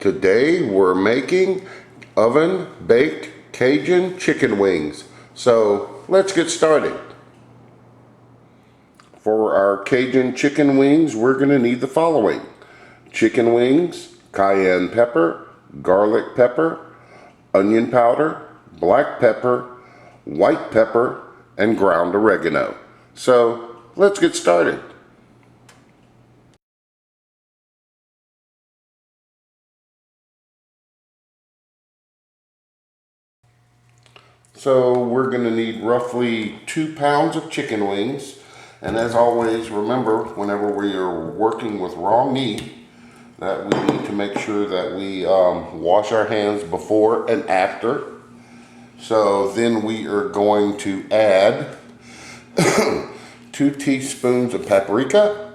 Today we're making oven baked Cajun chicken wings. So let's get started. For our Cajun chicken wings, we're going to need the following: chicken wings, cayenne pepper, garlic pepper, onion powder, black pepper, white pepper, and ground oregano. So let's get started. So we're going to need roughly 2 pounds of chicken wings. And as always, remember, whenever we are working with raw meat, that we need to make sure that we wash our hands before and after. So then we are going to add 2 teaspoons of paprika,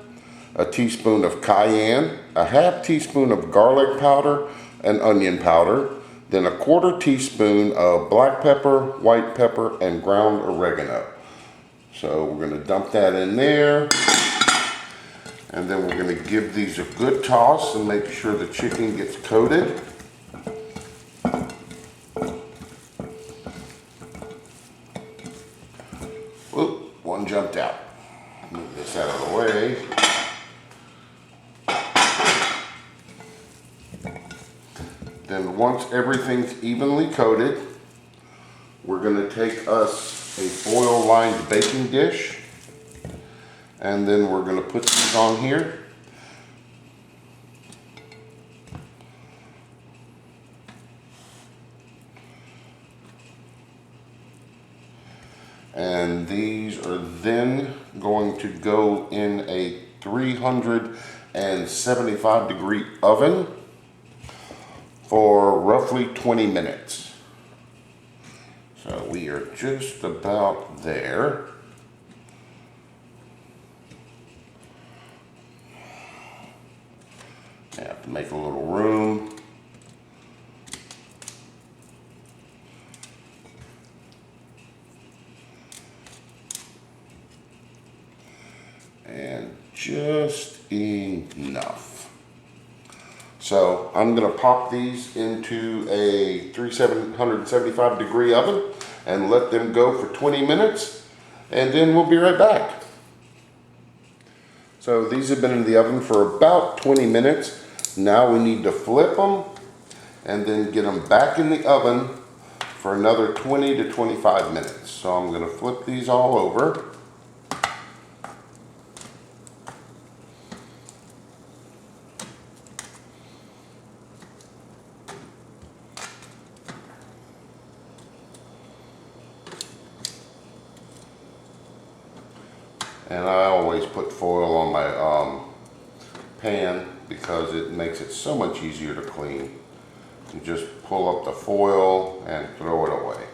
a teaspoon of cayenne, a half teaspoon of garlic powder and onion powder, then a 1/4 teaspoon of black pepper, white pepper, and ground oregano. So we're going to dump that in there, and then we're going to give these a good toss and make sure the chicken gets coated. Oop, one jumped out. Move this out of the way. Then once everything's evenly coated, we're going to take us a foil-lined baking dish, and then we're going to put these on here. And these are then going to go in a 375-degree oven for roughly 20 minutes. So we are just about there. I have to make a little room. And just enough. So I'm going to pop these into a 375-degree oven and let them go for 20 minutes, and then we'll be right back. So these have been in the oven for about 20 minutes. Now we need to flip them and then get them back in the oven for another 20 to 25 minutes. So I'm going to flip these all over. And I always put foil on my pan because it makes it so much easier to clean. You just pull up the foil and throw it away.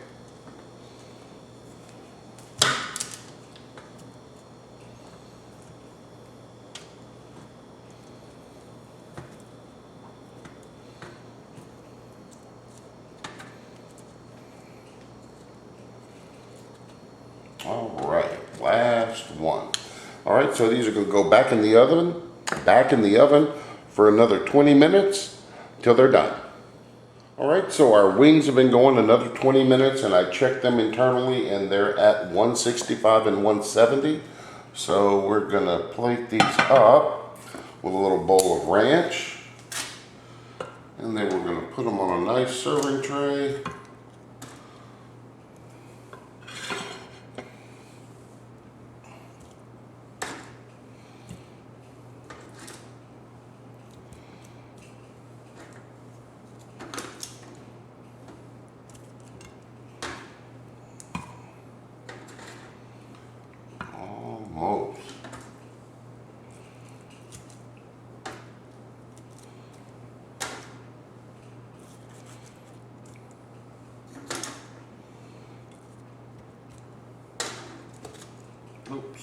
All right, last one. All right, so these are going to go back in the oven for another 20 minutes till they're done. All right, so our wings have been going another 20 minutes, and I checked them internally, and they're at 165 and 170. So we're going to plate these up with a little bowl of ranch, and then we're going to put them on a nice serving tray. Almost. Oops.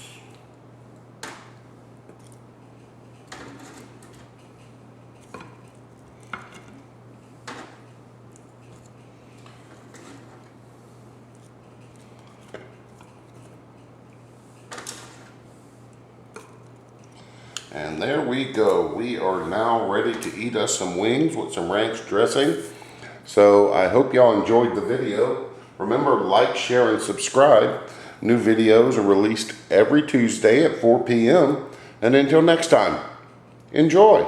And there we go. We are now ready to eat us some wings with some ranch dressing. So I hope y'all enjoyed the video. Remember, like, share, and subscribe. New videos are released every Tuesday at 4 p.m. And until next time, enjoy.